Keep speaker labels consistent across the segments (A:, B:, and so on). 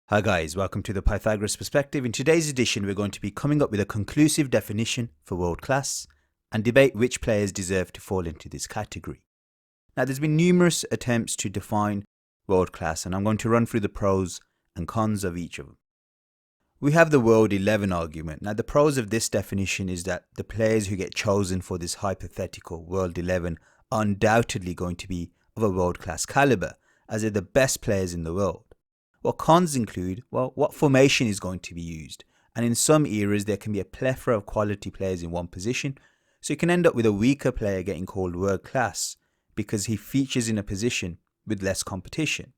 A: Hi guys, welcome to the Pythagoras Perspective. In today's edition, we're going to be coming up with a conclusive definition for world class and debate which players deserve to fall into this category. Now, there's been numerous attempts to define world class, and I'm going to run through the pros and cons of each of them. We have the World 11 argument. Now, the pros of this definition is that the players who get chosen for this hypothetical World 11 are undoubtedly going to be of a world class calibre, as they're the best players in the world. What cons include, what formation is going to be used, and in some eras there can be a plethora of quality players in one position, so you can end up with a weaker player getting called world class because he features in a position with less competition.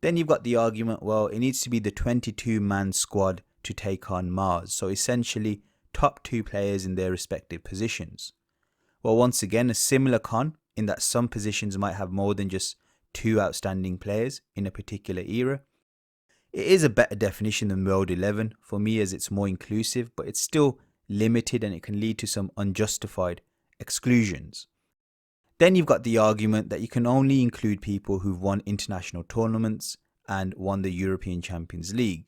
A: Then you've got the argument, it needs to be the 22-man squad to take on Mars, so essentially top two players in their respective positions. Once again, a similar con in that some positions might have more than just two outstanding players in a particular era. It is a better definition than World 11 for me, as it's more inclusive, but it's still limited and it can lead to some unjustified exclusions. Then you've got the argument that you can only include people who've won international tournaments and won the European Champions League.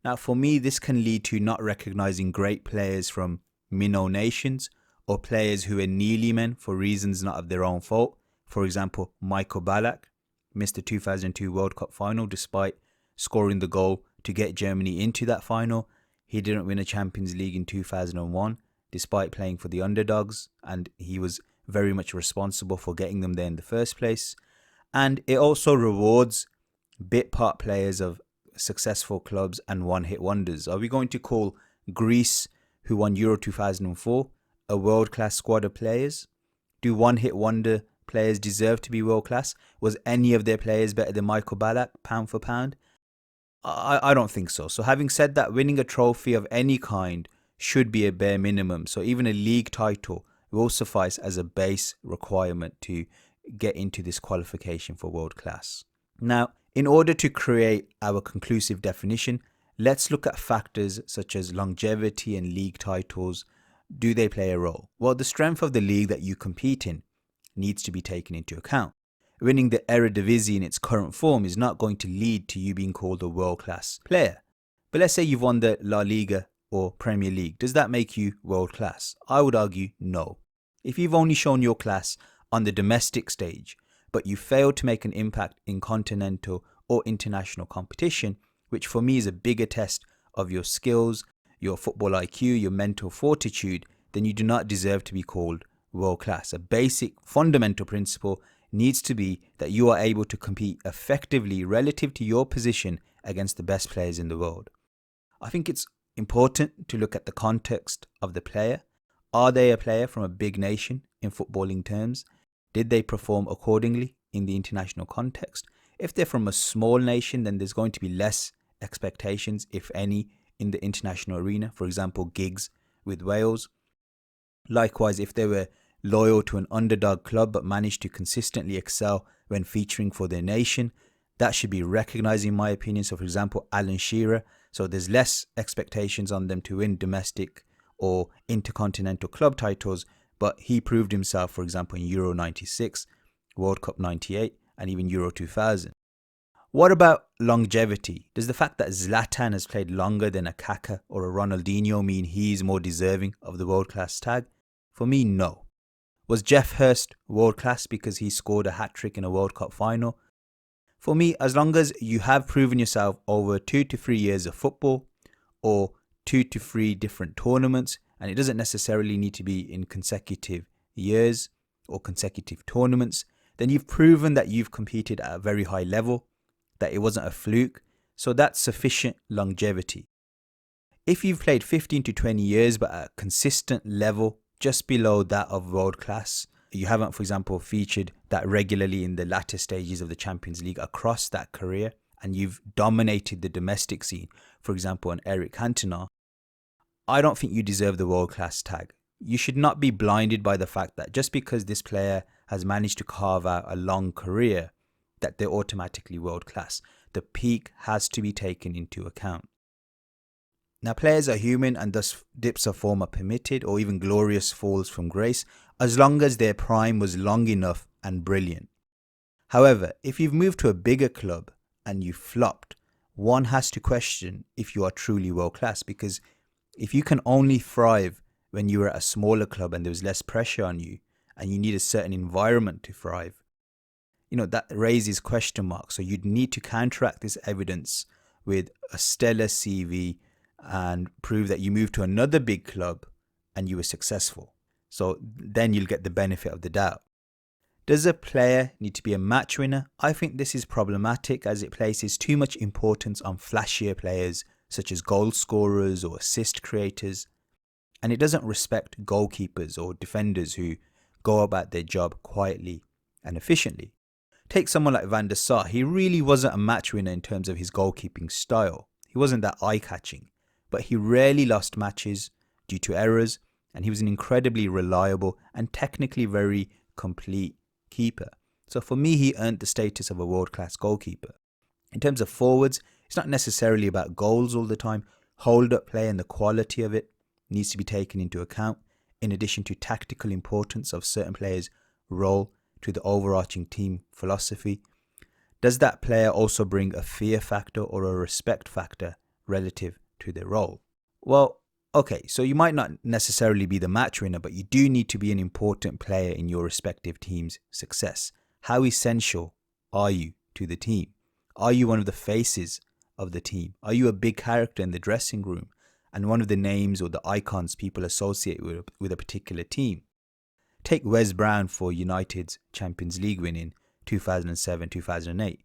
A: Now, for me, this can lead to not recognizing great players from minnow nations or players who are nearly men for reasons not of their own fault. For example, Michael Ballack missed the 2002 World Cup final despite scoring the goal to get Germany into that final. He didn't win a Champions League in 2001 despite playing for the underdogs, and he was very much responsible for getting them there in the first place. And it also rewards bit part players of successful clubs and one-hit wonders. Are we going to call Greece, who won Euro 2004, a world-class squad of players? Do one-hit wonder players deserve to be world class? Was any of their players better than Michael Ballack, pound for pound? I don't think so. So having said that, winning a trophy of any kind should be a bare minimum. So even a league title will suffice as a base requirement to get into this qualification for world class. Now, in order to create our conclusive definition, let's look at factors such as longevity and league titles. Do they play a role? Well, the strength of the league that you compete in needs to be taken into account. Winning the Eredivisie in its current form is not going to lead to you being called a world-class player. But let's say you've won the La Liga or Premier League. Does that make you world-class? I would argue no. If you've only shown your class on the domestic stage, but you failed to make an impact in continental or international competition, which for me is a bigger test of your skills, your football IQ, your mental fortitude, then you do not deserve to be called world class. A basic fundamental principle needs to be that you are able to compete effectively relative to your position against the best players in the world. I think it's important to look at the context of the player. Are they a player from a big nation in footballing terms? Did they perform accordingly in the international context? If they're from a small nation, then there's going to be less expectations, if any, in the international arena. For example, gigs with Wales. Likewise, if they were loyal to an underdog club but managed to consistently excel when featuring for their nation, that should be recognized in my opinion. So for example, Alan Shearer, so there's less expectations on them to win domestic or intercontinental club titles, but he proved himself, for example, in Euro 96, World Cup 98 and even Euro 2000. What about longevity? Does the fact that Zlatan has played longer than a Kaka or a Ronaldinho mean he's more deserving of the world-class tag? For me, no. Was Jeff Hurst world-class because he scored a hat-trick in a World Cup final? For me, as long as you have proven yourself over 2 to 3 years of football or 2 to 3 different tournaments, and it doesn't necessarily need to be in consecutive years or consecutive tournaments, then you've proven that you've competed at a very high level, that it wasn't a fluke, so that's sufficient longevity. If you've played 15 to 20 years but at a consistent level just below that of world class, you haven't, for example, featured that regularly in the latter stages of the Champions League across that career, and you've dominated the domestic scene, for example, an Eric Cantona, I don't think you deserve the world class tag. You should not be blinded by the fact that just because this player has managed to carve out a long career, that they're automatically world class. The peak has to be taken into account. Now, players are human, and thus dips of form are permitted, or even glorious falls from grace, as long as their prime was long enough and brilliant. However, if you've moved to a bigger club and you flopped, one has to question if you are truly world class, because if you can only thrive when you were at a smaller club and there was less pressure on you and you need a certain environment to thrive, that raises question marks. So you'd need to counteract this evidence with a stellar CV and prove that you moved to another big club and you were successful. So then you'll get the benefit of the doubt. Does a player need to be a match winner? I think this is problematic as it places too much importance on flashier players such as goal scorers or assist creators, and it doesn't respect goalkeepers or defenders who go about their job quietly and efficiently. Take someone like Van der Sar. He really wasn't a match winner in terms of his goalkeeping style. He wasn't that eye-catching, but he rarely lost matches due to errors, and he was an incredibly reliable and technically very complete keeper. So for me, he earned the status of a world-class goalkeeper. In terms of forwards, it's not necessarily about goals all the time. Hold-up play and the quality of it needs to be taken into account, in addition to tactical importance of certain players' role to the overarching team philosophy. Does that player also bring a fear factor or a respect factor relative to their role? Well, okay, so you might not necessarily be the match winner, but you do need to be an important player in your respective team's success. How essential are you to the team? Are you one of the faces of the team? Are you a big character in the dressing room and one of the names or the icons people associate with a particular team? Take Wes Brown for United's Champions League win in 2007-2008.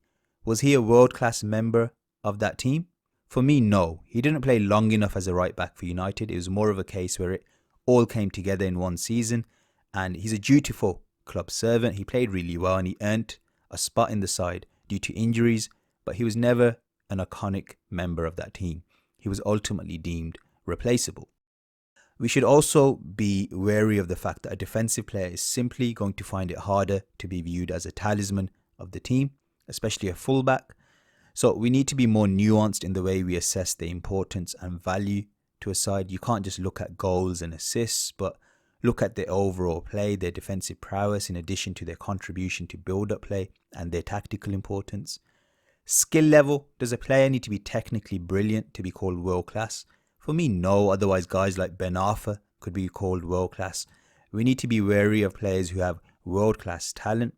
A: Was he a world-class member of that team? For me, no. He didn't play long enough as a right back for United. It was more of a case where it all came together in one season, and he's a dutiful club servant. He played really well and he earned a spot in the side due to injuries, but he was never an iconic member of that team. He was ultimately deemed replaceable. We should also be wary of the fact that a defensive player is simply going to find it harder to be viewed as a talisman of the team, especially a fullback. So we need to be more nuanced in the way we assess the importance and value to a side. You can't just look at goals and assists, but look at their overall play, their defensive prowess, in addition to their contribution to build-up play and their tactical importance. Skill level. Does a player need to be technically brilliant to be called world-class? For me, no. Otherwise, guys like Ben Arfa could be called world-class. We need to be wary of players who have world-class talent,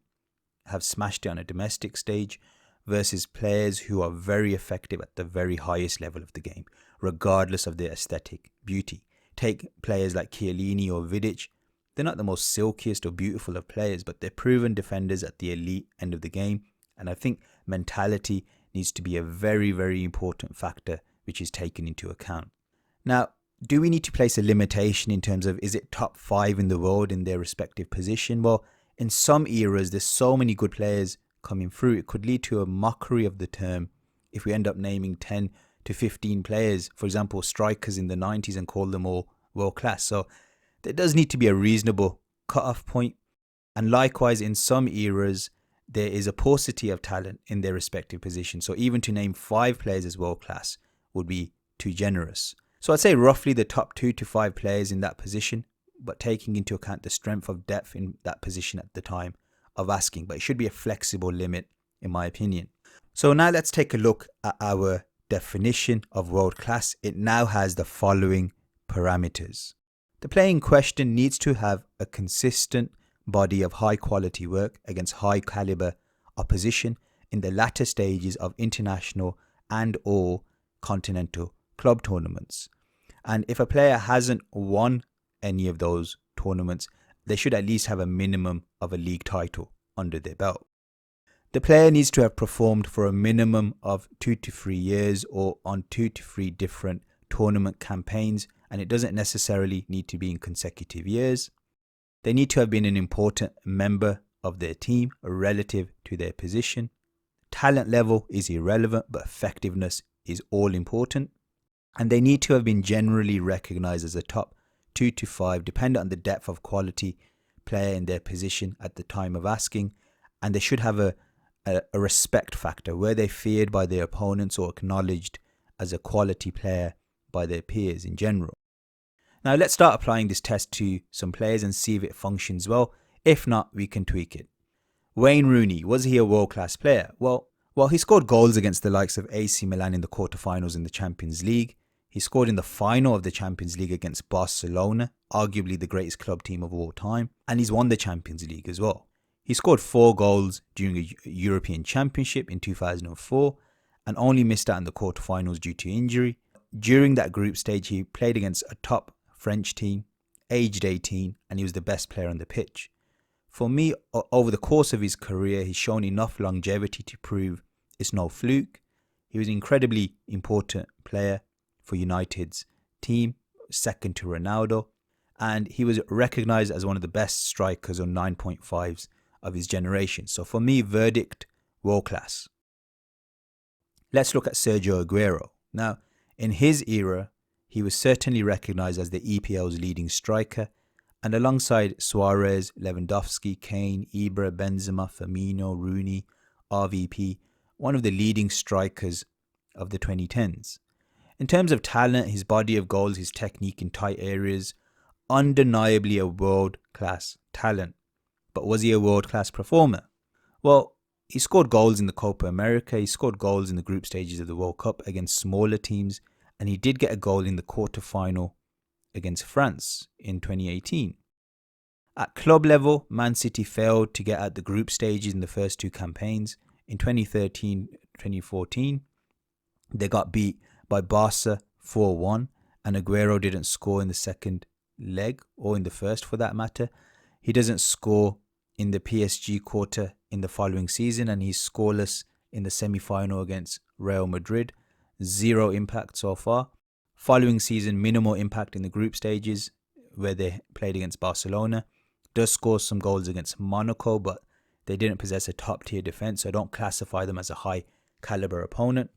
A: have smashed it on a domestic stage, versus players who are very effective at the very highest level of the game, regardless of their aesthetic beauty. Take players like Chiellini or Vidic. They're not the most silkiest or beautiful of players, but they're proven defenders at the elite end of the game. And I think mentality needs to be a very, very important factor which is taken into account. Now, do we need to place a limitation in terms of, is it top 5 in the world in their respective position? Well, in some eras, there's so many good players coming through, it could lead to a mockery of the term if we end up naming 10 to 15 players, for example, strikers in the 90s, and call them all world class. So there does need to be a reasonable cut-off point. And likewise, in some eras, there is a paucity of talent in their respective positions. So even to name 5 players as world class would be too generous. So I'd say roughly the top 2 to 5 players in that position, but taking into account the strength of depth in that position at the time of asking, but it should be a flexible limit in my opinion. So now let's take a look at our definition of world class. It now has the following parameters. The player in question needs to have a consistent body of high quality work against high caliber opposition in the latter stages of international and or continental club tournaments. And if a player hasn't won any of those tournaments, they should at least have a minimum of a league title under their belt. The player needs to have performed for a minimum of 2 to 3 years or on 2 to 3 different tournament campaigns, and it doesn't necessarily need to be in consecutive years. They need to have been an important member of their team relative to their position. Talent level is irrelevant, but effectiveness is all important. And they need to have been generally recognized as a top 2 to 5, depending on the depth of quality player in their position at the time of asking. And they should have a respect factor where they're feared by their opponents or acknowledged as a quality player by their peers in general. Now let's start applying this test to some players and see if it functions well. If not, we can tweak it. Wayne Rooney, was he a world-class player? Well, Well, he scored goals against the likes of AC Milan in the quarterfinals in the Champions League. He scored in the final of the Champions League against Barcelona, arguably the greatest club team of all time, and he's won the Champions League as well. He scored 4 goals during a European Championship in 2004 and only missed out in the quarterfinals due to injury. During that group stage, he played against a top French team, aged 18, and he was the best player on the pitch. For me, over the course of his career, he's shown enough longevity to prove it's no fluke. He was an incredibly important player for United's team, second to Ronaldo, and he was recognised as one of the best strikers on 9.5s of his generation. So for me, verdict, world class. Let's look at Sergio Aguero. Now, in his era, he was certainly recognised as the EPL's leading striker, and alongside Suarez, Lewandowski, Kane, Ibra, Benzema, Firmino, Rooney, RVP, one of the leading strikers of the 2010s. In terms of talent, his body of goals, his technique in tight areas, undeniably a world-class talent. But was he a world-class performer? Well, he scored goals in the Copa America, he scored goals in the group stages of the World Cup against smaller teams, and he did get a goal in the quarter-final against France in 2018. At club level, Man City failed to get at the group stages in the first 2 campaigns. In 2013-2014, they got beat by Barca 4-1, and Aguero didn't score in the second leg, or in the first for that matter. He doesn't score in the PSG quarter in the following season, and he's scoreless in the semi-final against Real Madrid. 0 impact so far. Following season, minimal impact in the group stages where they played against Barcelona. Does score some goals against Monaco, but they didn't possess a top-tier defence, so I don't classify them as a high-calibre opponent.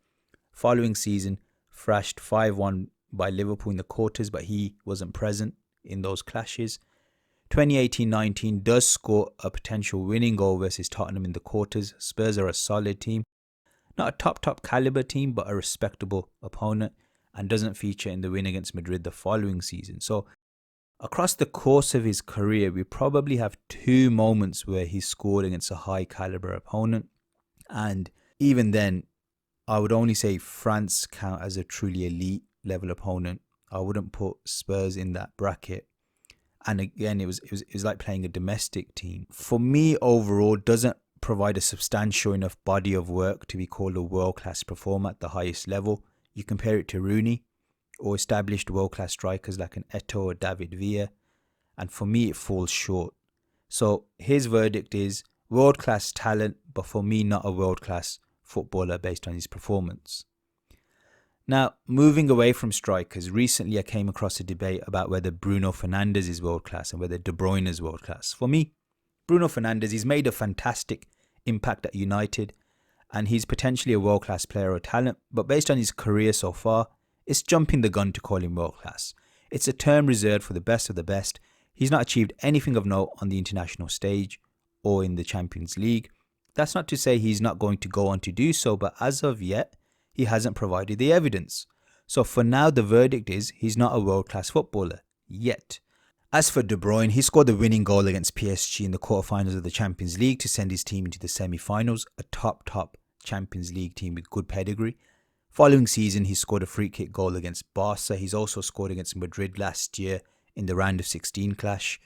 A: Following season, thrashed 5-1 by Liverpool in the quarters, but he wasn't present in those clashes. 2018-19 does score a potential winning goal versus Tottenham in the quarters. Spurs are a solid team. Not a top calibre team, but a respectable opponent, and doesn't feature in the win against Madrid the following season. So across the course of his career, we probably have 2 moments where he scored against a high calibre opponent. And even then, I would only say France count as a truly elite level opponent. I wouldn't put Spurs in that bracket. And again, it was like playing a domestic team. For me, overall, doesn't provide a substantial enough body of work to be called a world-class performer at the highest level. You compare it to Rooney or established world-class strikers like an Eto'o or David Villa, and for me, it falls short. So his verdict is world-class talent, but for me, not a world-class footballer based on his performance. Now, moving away from strikers, recently I came across a debate about whether Bruno Fernandes is world-class and whether De Bruyne is world-class. For me, Bruno Fernandes, he's made a fantastic impact at United, and he's potentially a world-class player or talent, but based on his career so far, it's jumping the gun to call him world-class. It's a term reserved for the best of the best. He's not achieved anything of note on the international stage or in the Champions League. That's not to say he's not going to go on to do so, but as of yet, he hasn't provided the evidence. So for now, the verdict is he's not a world-class footballer yet. As for De Bruyne, he scored the winning goal against PSG in the quarterfinals of the Champions League to send his team into the semi-finals, a top Champions League team with good pedigree. Following season, he scored a free-kick goal against Barca. He's also scored against Madrid last year in the round of 16 clash.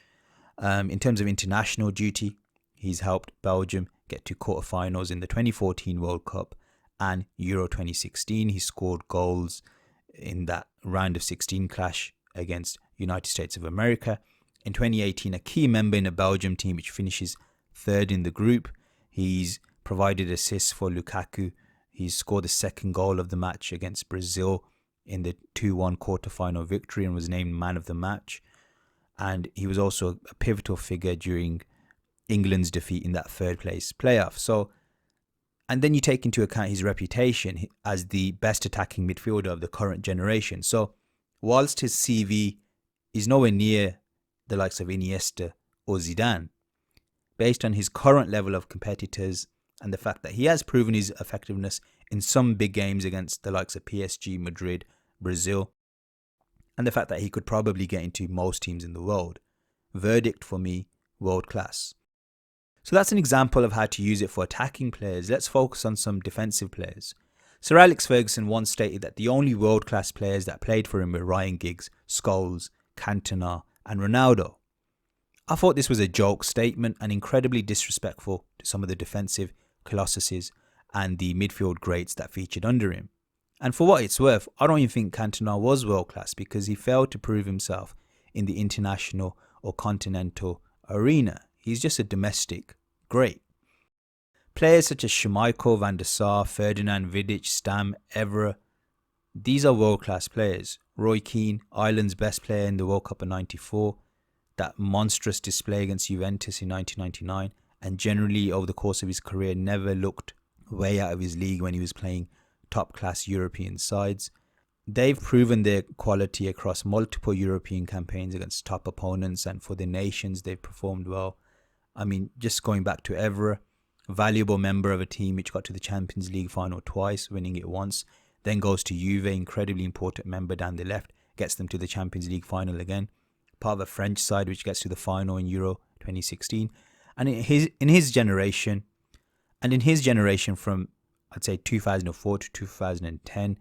A: In terms of international duty, he's helped Belgium get to quarterfinals in the 2014 World Cup and Euro 2016. He scored goals in that round of 16 clash against United States of America. In 2018, a key member in a Belgium team which finishes 3rd in the group. He's provided assists for Lukaku. He's scored the 2nd goal of the match against Brazil in the 2-1 quarterfinal victory and was named man of the match. And he was also a pivotal figure during England's defeat in that 3rd place playoff. So, and then you take into account his reputation as the best attacking midfielder of the current generation. So, whilst his CV is nowhere near the likes of Iniesta or Zidane, based on his current level of competitors and the fact that he has proven his effectiveness in some big games against the likes of PSG, Madrid, Brazil, and the fact that he could probably get into most teams in the world, verdict for me, world class. So that's an example of how to use it for attacking players. Let's focus on some defensive players. Sir Alex Ferguson once stated that the only world-class players that played for him were Ryan Giggs, Scholes, Cantona and Ronaldo. I thought this was a joke statement and incredibly disrespectful to some of the defensive colossuses and the midfield greats that featured under him. And for what it's worth, I don't even think Cantona was world-class because he failed to prove himself in the international or continental arena. He's just a domestic great. Players such as Schmeichel, Van der Sar, Ferdinand, Vidic, Stam, Evra, these are world-class players. Roy Keane, Ireland's best player in the World Cup of '94, that monstrous display against Juventus in 1999, and generally over the course of his career never looked way out of his league when he was playing top-class European sides. They've proven their quality across multiple European campaigns against top opponents, and for their nations they've performed well. I mean, just going back to Evra, valuable member of a team which got to the Champions League final twice, winning it once, then goes to Juve, incredibly important member down the left, gets them to the Champions League final again, part of a French side which gets to the final in Euro 2016. And in his generation from, I'd say, 2004 to 2010,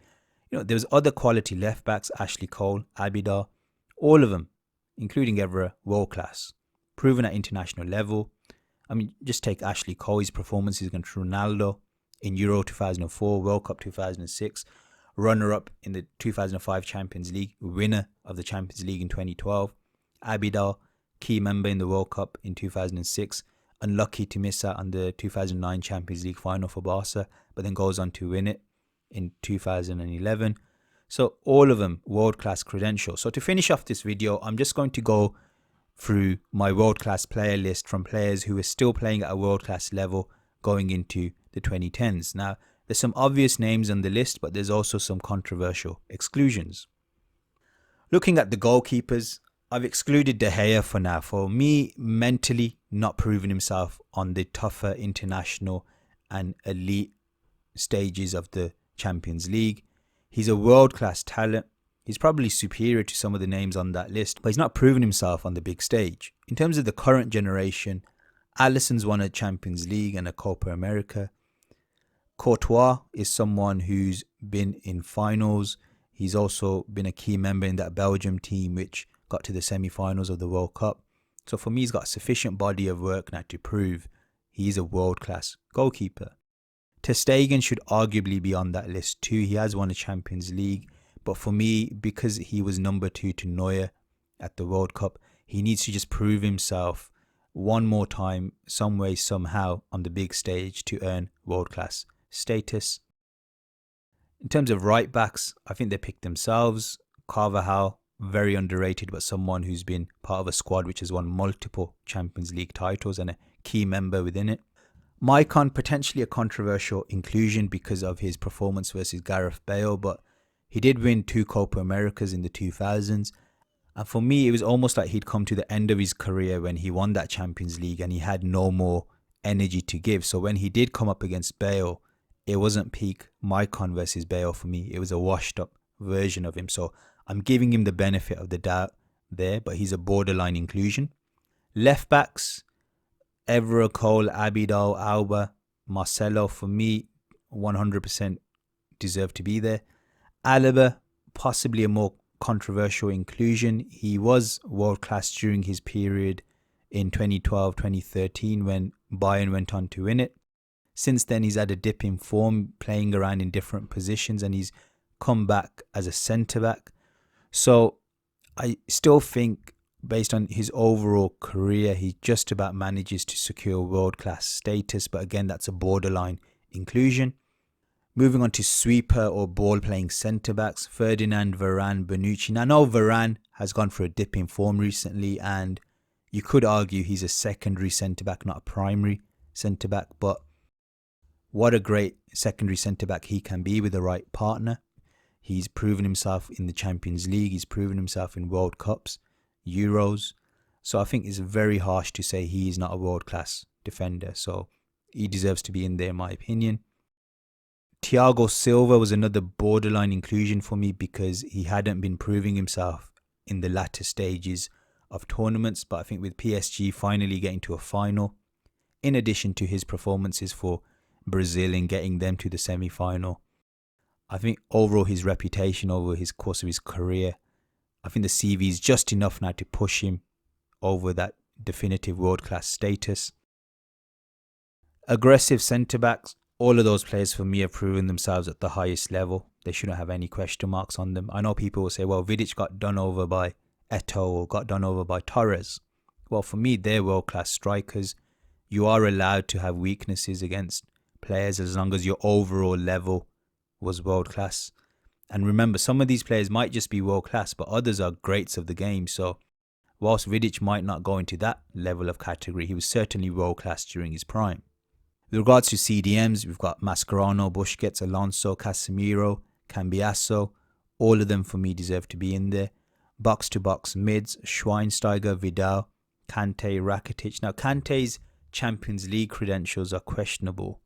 A: there was other quality left backs, Ashley Cole, Abidal, all of them, including Evra, world class, proven at international level. I mean, just take Ashley Cole, his performances against Ronaldo in Euro 2004, World Cup 2006, runner-up in the 2005 Champions League, winner of the Champions League in 2012. Abidal, key member in the World Cup in 2006, unlucky to miss out on the 2009 Champions League final for Barca, but then goes on to win it in 2011. So all of them world-class credentials. So to finish off this video, I'm just going to go through my world-class player list from players who are still playing at a world-class level going into the 2010s. Now, there's some obvious names on the list, but there's also some controversial exclusions. Looking at the goalkeepers, I've excluded De Gea for now. For me, mentally not proving himself on the tougher international and elite stages of the Champions League. He's a world-class talent. He's probably superior to some of the names on that list, but he's not proven himself on the big stage. In terms of the current generation, Alisson's won a Champions League and a Copa America. Courtois is someone who's been in finals. He's also been a key member in that Belgium team which got to the semi-finals of the World Cup. So for me, he's got a sufficient body of work now to prove he's a world-class goalkeeper. Ter Stegen should arguably be on that list too. He has won a Champions League. But for me, because he was number 2 to Neuer at the World Cup, he needs to just prove himself one more time, some way, somehow, on the big stage to earn world-class status. In terms of right backs, I think they picked themselves. Carvajal, very underrated, but someone who's been part of a squad which has won multiple Champions League titles and a key member within it. Maicon, potentially a controversial inclusion because of his performance versus Gareth Bale, but he did win 2 Copa Americas in the 2000s. And for me, it was almost like he'd come to the end of his career when he won that Champions League and he had no more energy to give. So when he did come up against Bale, it wasn't peak Maicon versus Bale for me. It was a washed up version of him. So I'm giving him the benefit of the doubt there, but he's a borderline inclusion. Left backs, Evra, Cole, Abidal, Alba, Marcelo, for me, 100% deserve to be there. Alaba, possibly a more controversial inclusion. He was world-class during his period in 2012-2013 when Bayern went on to win it. Since then, he's had a dip in form, playing around in different positions, and he's come back as a centre-back. So I still think, based on his overall career, he just about manages to secure world-class status, but again, that's a borderline inclusion. Moving on to sweeper or ball-playing centre-backs, Ferdinand, Varane, Bonucci. Now, I know Varane has gone for a dip in form recently, and you could argue he's a secondary centre-back, not a primary centre-back, but what a great secondary centre-back he can be with the right partner. He's proven himself in the Champions League. He's proven himself in World Cups, Euros. So I think it's very harsh to say he is not a world-class defender. So he deserves to be in there, in my opinion. Thiago Silva was another borderline inclusion for me because he hadn't been proving himself in the latter stages of tournaments. But I think with PSG finally getting to a final, in addition to his performances for Brazil in getting them to the semi-final. I think overall his reputation over his course of his career, I think the CV is just enough now to push him over that definitive world-class status. Aggressive centre-backs, all of those players for me have proven themselves at the highest level. They shouldn't have any question marks on them. I know people will say, well, Vidic got done over by Eto'o or got done over by Torres. Well, for me, they're world-class strikers. You are allowed to have weaknesses against players as long as your overall level was world-class. And remember, some of these players might just be world-class, but others are greats of the game. So whilst Vidic might not go into that level of category, he was certainly world-class during his prime. With regards to CDMs, we've got Mascherano, Busquets, Alonso, Casemiro, Cambiasso. All of them for me deserve to be in there. Box-to-box mids, Schweinsteiger, Vidal, Kante, Rakitic. Now, Kante's Champions League credentials are questionable.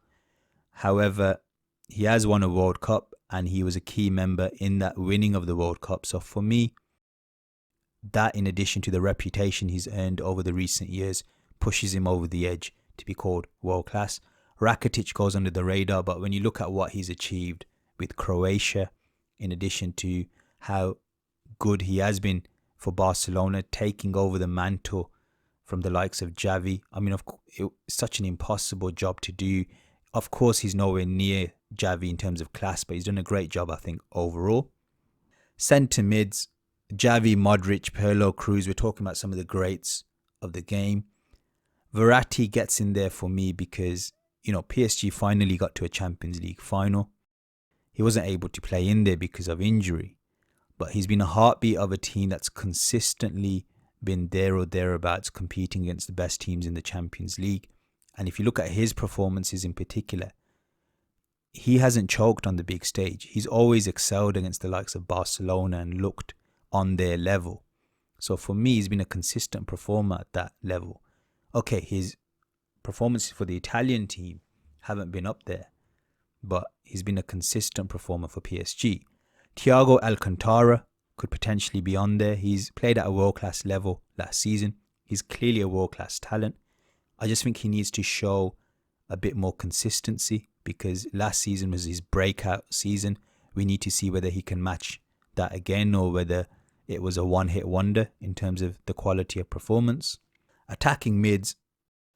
A: However, he has won a World Cup and he was a key member in that winning of the World Cup. So for me, that in addition to the reputation he's earned over the recent years, pushes him over the edge to be called world class. Rakitic goes under the radar, but when you look at what he's achieved with Croatia, in addition to how good he has been for Barcelona, taking over the mantle from the likes of Xavi. I mean, it's such an impossible job to do. Of course, he's nowhere near Xavi in terms of class, but he's done a great job, I think, overall. Centre mids, Xavi, Modric, Pirlo, Cruz. We're talking about some of the greats of the game. Verratti gets in there for me because, you know, PSG finally got to a Champions League final. He wasn't able to play in there because of injury, but he's been a heartbeat of a team that's consistently been there or thereabouts competing against the best teams in the Champions League. And if you look at his performances in particular, he hasn't choked on the big stage. He's always excelled against the likes of Barcelona and looked on their level. So for me, he's been a consistent performer at that level. Okay, his performances for the Italian team haven't been up there, but he's been a consistent performer for PSG. Thiago Alcantara could potentially be on there. He's played at a world-class level last season. He's clearly a world-class talent. I just think he needs to show a bit more consistency because last season was his breakout season. We need to see whether he can match that again or whether it was a one-hit wonder in terms of the quality of performance. Attacking mids,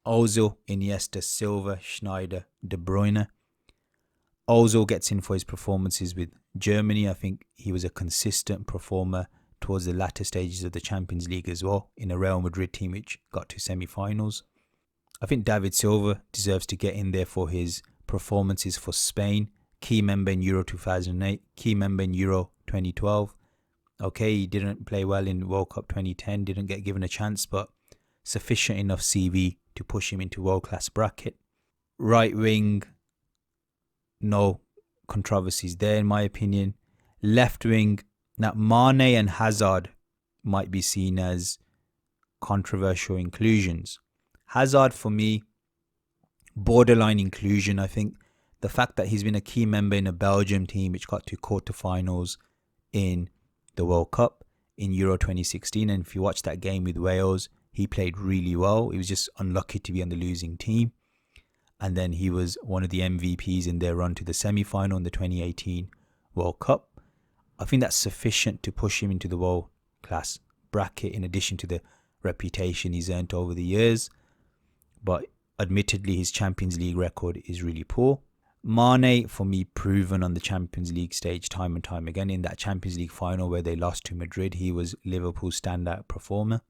A: Ozil, Iniesta, Silva, Schneider, De Bruyne. Ozil gets in for his performances with Germany. I think he was a consistent performer towards the latter stages of the Champions League as well in a Real Madrid team which got to semi-finals. I think David Silva deserves to get in there for his performances for Spain. Key member in Euro 2008, key member in Euro 2012. Okay, he didn't play well in World Cup 2010, didn't get given a chance, but sufficient enough CV to push him into world-class bracket. Right wing, no controversies there in my opinion. Left wing, now Mane and Hazard might be seen as controversial inclusions. Hazard for me, borderline inclusion. I think the fact that he's been a key member in a Belgium team which got to quarterfinals in the World Cup in Euro 2016, and if you watch that game with Wales, he played really well. He was just unlucky to be on the losing team. And then he was one of the MVPs in their run to the semi-final in the 2018 World Cup. I think that's sufficient to push him into the world-class bracket in addition to the reputation he's earned over the years. But admittedly, his Champions League record is really poor. Mane, for me, proven on the Champions League stage time and time again. In that Champions League final where they lost to Madrid, he was Liverpool's standout performer.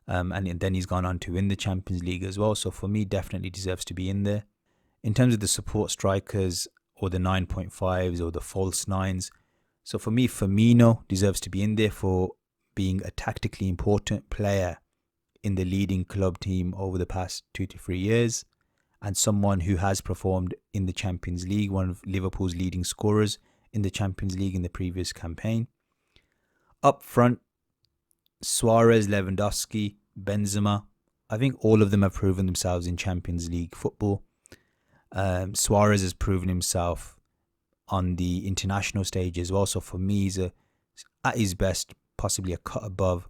A: And then he's gone on to win the Champions League as well. So for me, definitely deserves to be in there. In terms of the support strikers or the 9.5s or the false nines. So for me, Firmino deserves to be in there for being a tactically important player in the leading club team over the past 2 to 3 years. And someone who has performed in the Champions League, one of Liverpool's leading scorers in the Champions League in the previous campaign. Up front, Suarez, Lewandowski, Benzema. I think all of them have proven themselves in Champions League football. Suarez has proven himself on the international stage as well. So for me, he's at his best, possibly a cut above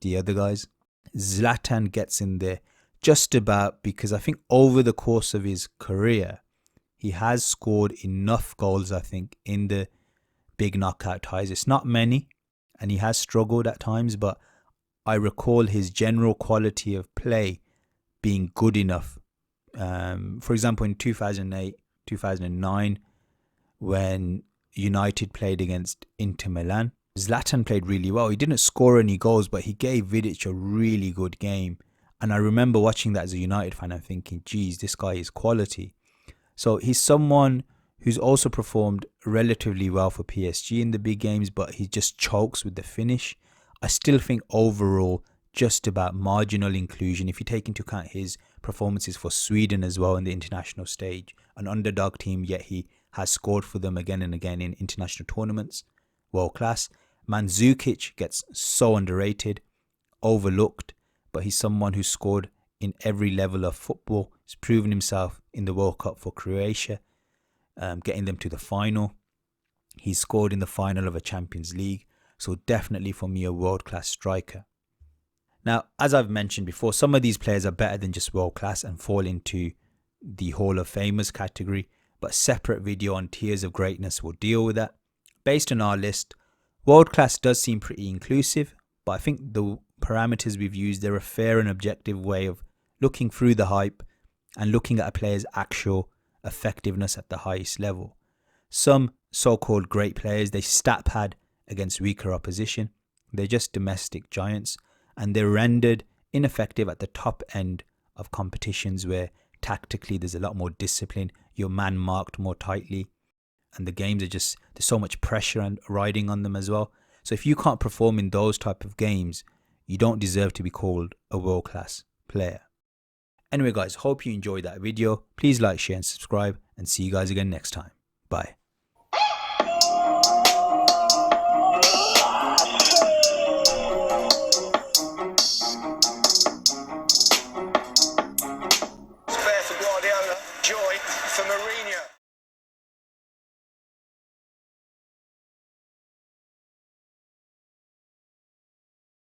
A: the other guys. Zlatan gets in there just about, because I think over the course of his career, he has scored enough goals, I think, in the big knockout ties. It's not many, and he has struggled at times, but I recall his general quality of play being good enough. For example, in 2008, 2009, when United played against Inter Milan, Zlatan played really well. He didn't score any goals, but he gave Vidic a really good game. And I remember watching that as a United fan and thinking, geez, this guy is quality. So he's someone who's also performed relatively well for PSG in the big games, but he just chokes with the finish. I still think overall, just about marginal inclusion. If you take into account his performances for Sweden as well in the international stage, an underdog team, yet he has scored for them again and again in international tournaments. World class. Mandzukic gets so underrated, overlooked, but he's someone who scored in every level of football. He's proven himself in the World Cup for Croatia, getting them to the final. He scored in the final of a Champions League. So definitely for me, a world-class striker. Now, as I've mentioned before, some of these players are better than just world-class and fall into the Hall of Famers category, but a separate video on tiers of greatness will deal with that. Based on our list, world-class does seem pretty inclusive, but I think the parameters we've used, they're a fair and objective way of looking through the hype and looking at a player's actual effectiveness at the highest level. Some so-called great players, they stat pad against weaker opposition. They're just domestic giants, and they're rendered ineffective at the top end of competitions where tactically there's a lot more discipline, you're man marked more tightly, and the games are just, there's so much pressure and riding on them as well. So if you can't perform in those type of games, you don't deserve to be called a world-class player. Anyway guys, hope you enjoyed that video. Please like, share and subscribe, and see you guys again next time. Bye.